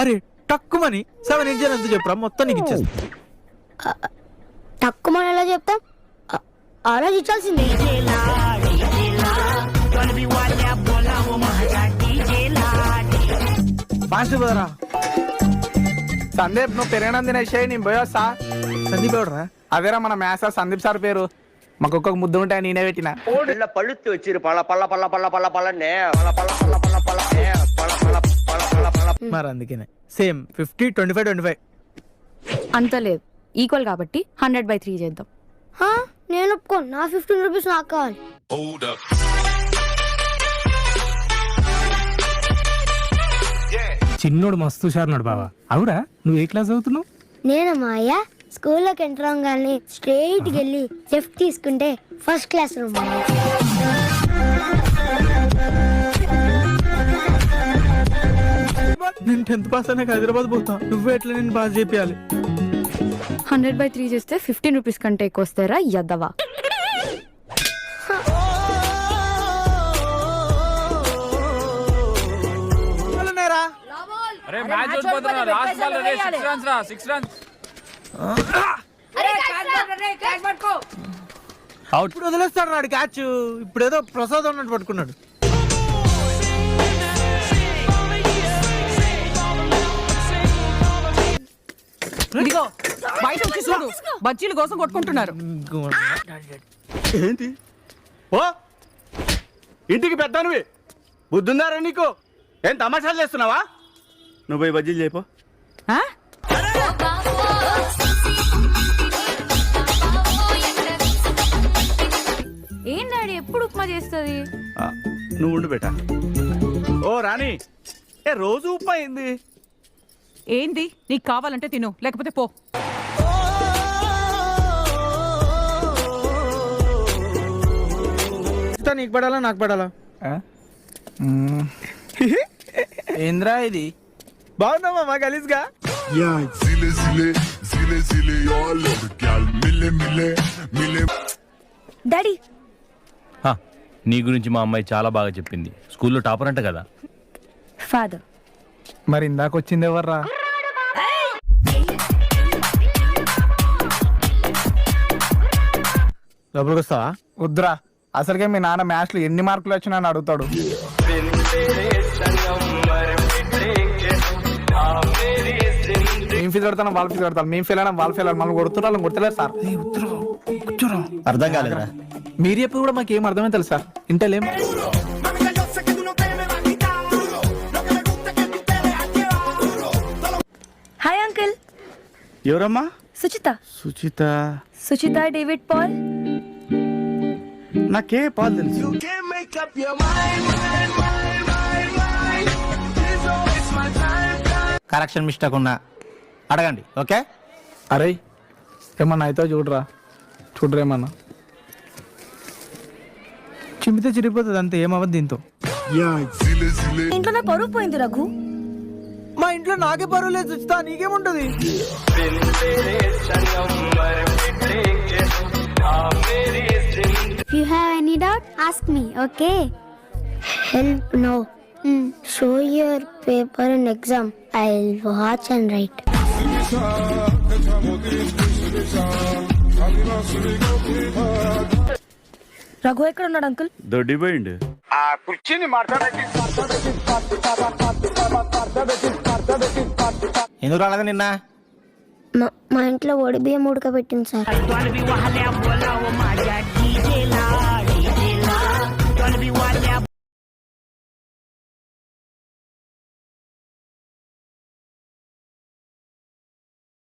అరే తక్కువని 7 ఇంచెస్ ఎంత చెప్పరా మొత్తం నీకు ఇచ్చేస్తా. తక్కువ ఎలా చెప్తాం, ఆలోచించాల్సిందే. ఫాస్ట్ పోదరా. సందీప్ నువ్వు పెరిగినంది నేను నేను పోయొస్తా. సందీప్ ఎవడరా? అదేరా మన మ్యాథ్స్ సందీప్ సార్ పేరు. మాకు ఒక్కొక్క ముద్దు ఉంటే నేనే పెట్టిన. పళ్ళుతూ వచ్చి పళ్ళ పళ్ళ పళ్ళ పళ్ళ పళ్ళ పళ్ళనే పళ్ళ పళ్ళ పళ్ళ పళ్ళ పళ్ళనే పళ్ళ పళ్ళ పళ్ళ పళ్ళ పళ్ళ. మరి అందుకనే సేమ్ 50, 25, 25. అంత లేదు, ఈక్వల్ కాబట్టి 100/3 చేద్దాం. నేను ఒప్పుకోను, నా 15 రూపీస్ నాకు కావాలి. చిన్నోడు మస్తు షార్నాడు బావా. అవురా నువ్వు ఏ క్లాస్ చదువుతున్నావు? నేనమ్మా అయ్యా స్కూల్లోకి ఎంటర్ అవ్వగానే స్ట్రైట్ వెళ్ళి లెఫ్ట్ తీసుకుంటే ఫస్ట్ క్లాస్ రూమ్. నేను 10th పాస్ అయినాక హైదరాబాద్ పోతా. నువ్వు ఎట్లా నేను పాస్ చేపియాలి? 100/3 చేస్తే 15 రూపీస్ కంటే ఎక్కువ వస్తారా యద్దవా? ఇప్పుడు వదిలేస్తాడు నాడు క్యాచ్. ఇప్పుడు ఏదో ప్రసాదం ఉన్నట్టు పట్టుకున్నాడు. ఇదిగో బయట వచ్చి చూడు, బజ్జీల కోసం కొట్టుకుంటున్నారు. ఏంటి ఓ ఇంటికి పెద్దనివి బుద్ధుందారా నీకు? ఏం తమాషాలు చేస్తున్నావా? నువ్వు పోయి బజ్జీలు చేయపో. ఆ? ఏం డాడీ ఎప్పుడు ఉప్మా చేస్తుంది? నువ్వు ఉండు బేటా. ఓ రాణి, ఏ రోజు ఉప్పు అయింది. ఏంది నీకు కావాలంటే తిను, లేకపోతే పో. నీకు పడాలా నాకు పడాలా? ఏంద్రా ఇది? బాగున్నావా మా గలీజ్గా? డాడీ నీ గురించి మా అమ్మాయి చాలా బాగా చెప్పింది. స్కూల్లో టాపర్ అంట కదా? ఫాదర్. మరి ఇందాక వచ్చింది ఎవర్రా? లోపలికి వస్తావా? వద్దురా, అసలుకే మీ నాన్న మ్యాథ్స్ లో ఎన్ని మార్కులు వచ్చినా అని అడుగుతాడు. మేము ఫీజు కడతాం, వాళ్ళు ఫీజు కడతాం. మేము ఫెయిల్ అయినా వాళ్ళు ఫెయిల్ అయినా మమ్మల్ని కొడుతున్నారు, కొడతలేదు సార్. అర్థం కాలేదురా. మీరు ఎప్పుడు కూడా మాకు ఏం అర్థమే తెలుసు సార్. ఇంటలేం. Hi uncle. ఎవరమ్మా? సుచిత. Suchita David Paul. నాకే పాలు తెలుసు. కరెక్షన్ మిస్టేక్ ఉన్నా అడగండి. ఓకే. అరే ఏమన్నా అయితే చూడరేమన్నా. చింపితే చిరిగిపోతుంది అంతే, ఏమవ్వదు దీంతో. ఇంట్లో నా పరువు పోయింది రఘు. మా ఇంట్లో నాకే పర్వాలేదు చూస్తా, నీకేముంటది? If you have any doubt, ask me, okay? Help no. Show your paper in exam. I'll watch and write. Raghu ఎక్కడ ఉన్నాడు అంకుల్? దొడ్డిపోయిండు. ఎందుకు రాలేదు నిన్న? మా ఇంట్లో ఒడి బియ్యం ఉడకబెట్టింది సార్.